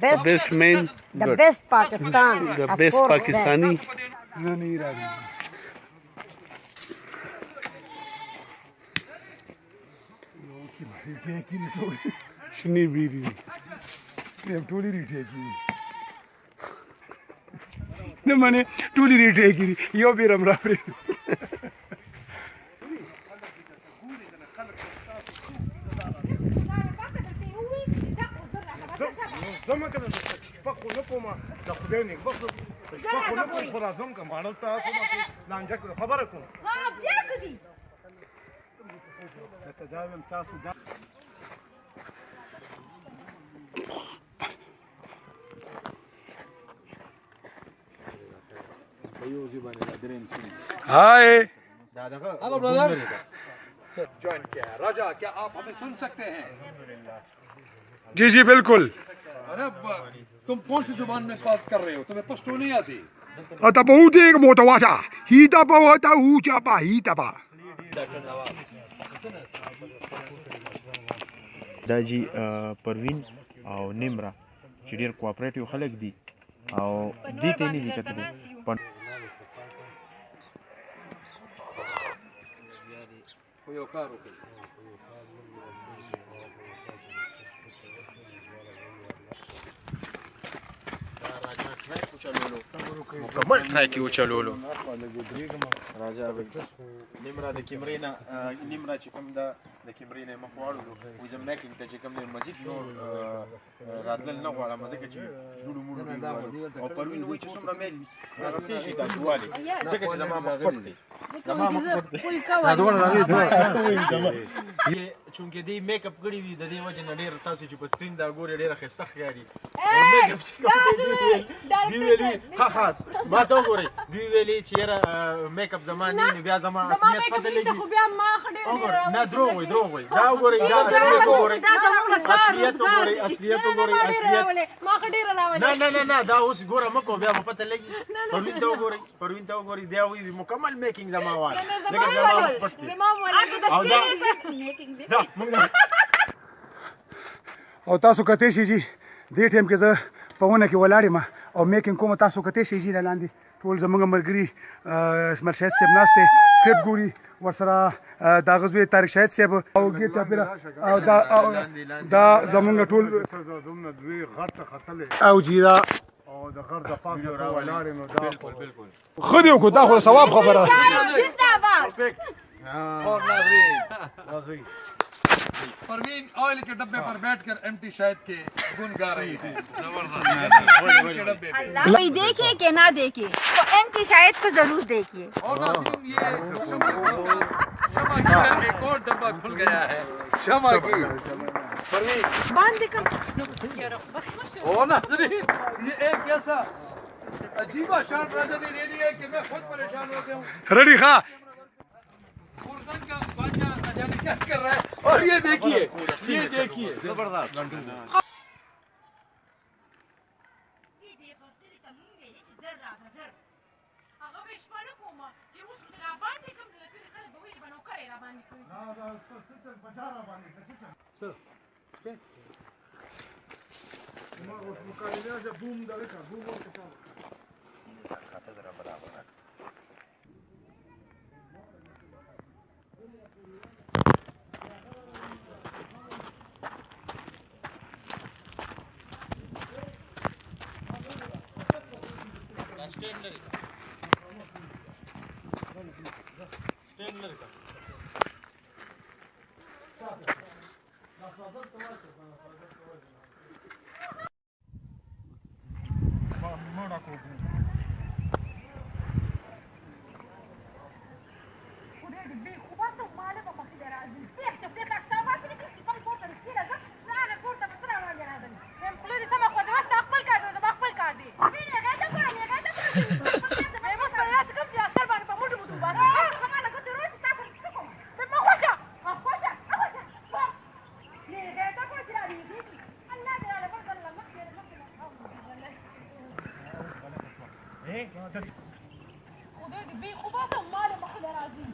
the best man. The Good. best Pakistan. The Of best course, Pakistani. شنی بیری ټولې ریټې کی نه معنی ټولې ریټې کی یو بیرم راپرې زما کنه شپه نه کومه د خدای نه بخو شپه نه کوم خو راځم کوم باندې تاسو ما لانجه خبره کوم ها بیا څه دي؟ تداوم تاسو دا hi hello brother join किया है राजा. क्या आप हमें सुन सकते हैं? जी जी बिल्कुल. अरे तुम कौन सी जुबान में बात कर रहे हो? तुम्हें पश्तो नहीं आती? आता बहुत एक मोटा वाचा ही दबा होता ऊंचा पा ही दबा دا جی پروین او نیمرا چې ډېر کوآپریټیو خلک دي او دې ته نه دي کتلي. خو یو کار وکړئ. مکمل ټرای کې وچلولو. راجا نیمرا د کیمرې نه نیمرا چې کوم دا د کیمرې نه مخ واړو وي زم میکینګ ته چې کوم دی مزید نور راتلل نه غواړم ځکه چې ډوډو موډو او پروین وایي چې څومره میل هغه څه شي دا جوالي ځکه چې زما مخ پټ دی زما مخ پټ دی چونکې دی میک اپ کړی وي د دې وجه نه ډېر تاسو چې په سکرین دا ګوري ډېره ښایسته ښکاري او میک اپ چې کوم دی ویلي ها ما ته وګورئ دوی ویلي چې یاره میک اپ زما نه بیا زما اصلیت پته لګي نه دروغ وایي دا وګورئ دا اصلیت وګورئ اصلیت نه دا اوس ګوره مه کوه بیا به پته لګي پروین ته وګورئ دی وایي مکمل میکینګ زما واله لکه زما پټ دی او دا او تاسو کته شي جی دې ټیم کې زه په ونه کې ولاړې ما او میکینګ کوم تاسو کته شي جی لاندې ټول زمونږ مرګري اسمر شاهد صاحب ناشته سکرپټ ګوري ورسره دا غزوی طارق شاهد صاحب او ګیر چاپیره او دا زمونږ ټول زمونږ دوی غټه خطلې او جیرا او د غر د پاسه ولاړې نو دا بالکل خو دې کو دا خو ثواب خبره और नाज़रीन परवीन ऑयल के डब्बे पर बैठकर एमटी शाहिद के गुन गा रही है. कोई देखे कि ना देखे तो एमटी शाहिद को जरूर देखिए. और नाज़रीन ये शमा की एक और डब्बा खुल गया है. शमा की परवीन और नाज़रीन ये एक ऐसा अजीबा शान राजा ने ले लिया कि मैं खुद परेशान हो गया हूँ. रेडी खा का बादशाह जाने क्या कर रहा है. और ये देखिए जबरदस्त باندې کوي دا څه بازار باندې څه ما اوس مکالمه ده بوم دغه کا بوم ورته خاطر در برابر स्टैंड लरी स्टैंड लरी का मोड़ा को خدای دې بې خوبه ته ماله په مخې دې راځي پېښته پېښه سامان کې چې کوم کور ته رسېږي زه لاړه کور ته به څه روان دي راغلي یم خوله دې سمه خو زما ستا خپل کار دی زما خپل کار دی وینې غېږه کړه غېږه کړه مې مخ په راځي کوم چې اختر باندې په موټو موټو باندې خبره کوته روز تاسو څه کوم مې خوښه خوښه نه غېږه کړه چې راځي الله دې له بل الله مخ دې مخ خدای دې بې خوبه ته ماله مخې دې راځي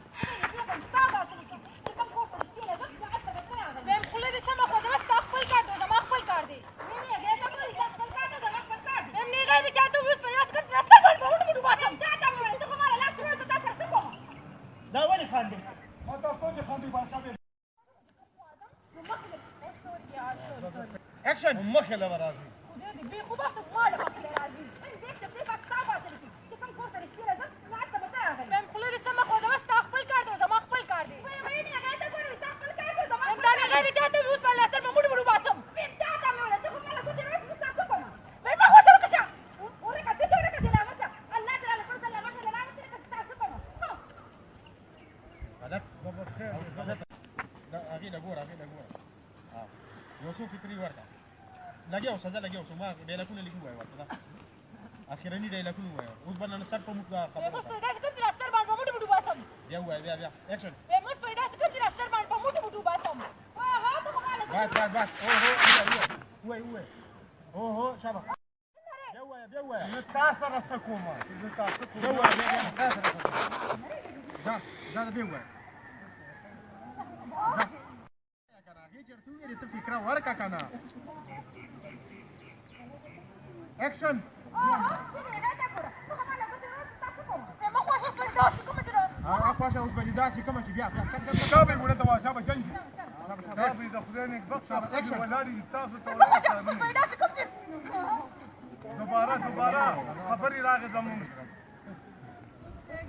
اكشن مخي لما راضي لګیاو سزا لګیاو ما ډایلاګونه لیکو وای ورته اخیرنی ډایلاګونه وای اوس باندې سر په موږ خبره مس پیدا کوم چې راستر باندې په موټو موټو باسم بیا وای بیا اکشن مس پیدا کوم چې راستر باندې په موټو موټو باسم واه ته خلاله بس وای اوه شابه بیا وای نو تاسو را سکوما تاسو بیا وای تاسو دا بیا وای ته فکر ورکا کنه اکشن اخواشه اوس به داسې کومه چې بیا شابه ګوره ته شابه جنګ شابه د خدای نه بخښ شابه اکشن ولادي تاسو ته دوباره خبري راغې زمون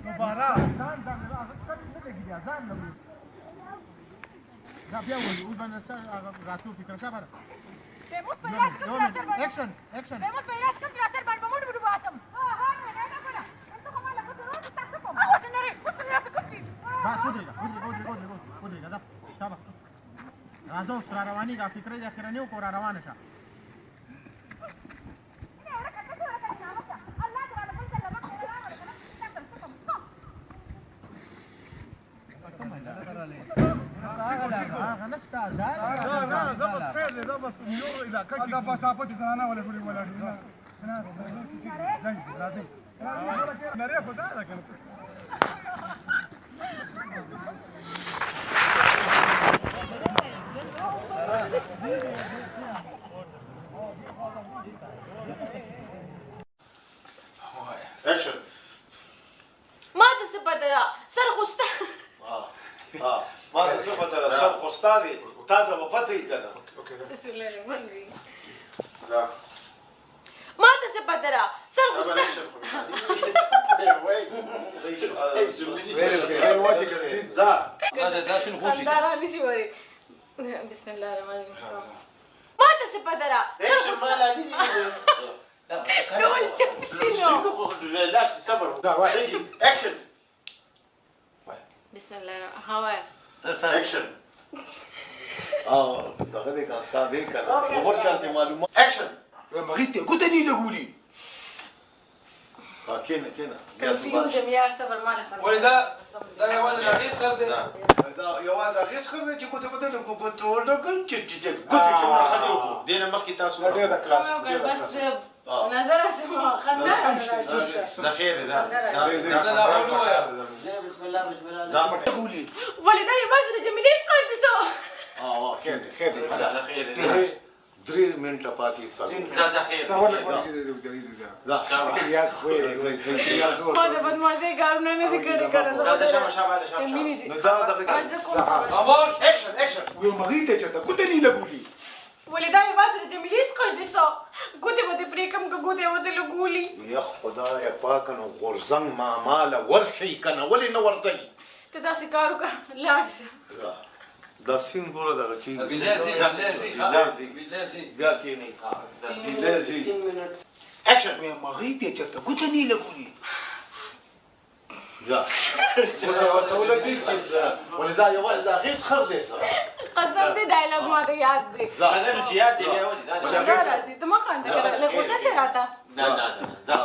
دوباره ځان راغې څه لګي بیا ځان لګي دا بیا وایي اوس باندې سر راتلو فکر شابه فیموس پیدا کوم چې راستر باندې اکشن فیموس پیدا کوم چې راستر باندې په موټو موټو باسم نه ګوره ته خو مالا کوته روز تاسو کوم هغه څنګه لري اوس نه راځه کوم چې بس ودرېږه دا شابه راځه اوس را روانېږه فکرې د اخرنۍ وکړو را روانه شه هغه نشته دا بس خیر دی دا بس یو علاقه کې دا بس تاسو ته نه ولا کولی ولا راځي نری په دا کنه اكشن ما ته څه پته را سر خوسته ما ته څه پته را سر خوسته دي تا ته به پته یې کنه بسم الله الرحمن الرحیم ما ته څه پته را سر خوسته بسم الله الرحمن الرحیم ما ته څه پته را سر خوسته ډول چپ شنو اكشن بسم الله هوا اكشن دغه دې کا ساده کړه اور چلته معلومه اكشن مغيتي قلت لي لقولي كينا کنفیوژن یار صبر مال ولدا دا یو ولدا رئیس خر دی دا یو ولدا رئیس خر دی چې کوته بدل کو کنټرول وکړ چې کوته چې ما خدي وکړو دینه مخ مخکې تاسو ډېر د کلاس بس نظر شما خندا دا خیر ده بسم الله بسم الله قولي ولدا يبازر جميليس قردسو خیر 3 منټه پاتې سره دا خیر دا یاس خوې ما د بدمعشۍ کارونه نه دي کړي کنه دا شابه نو دا خاموش اکشن یو مغیته چته کوته نه لګولي ولدا يبازر جميليس قردسو ګوتې وته پریکم کو ګوتې وته لګولي یا خدای پاک نو غرزنګ ما مال ورشي کنه ولې نه ورته ته دا سکارو کا لاړ دا سین ګوره دا کی بلازي بیا کې نه بلازي اکشن مې مغیته چته کوته نه لګولي دا ورته ولګي ولدا یو دا هیڅ خر دې سره قسم دې ډایلاګ ما ته یاد دی زه چې یاد دی ولې دا راځي ته ما خاندې کړه له غوسه سره راته نه زه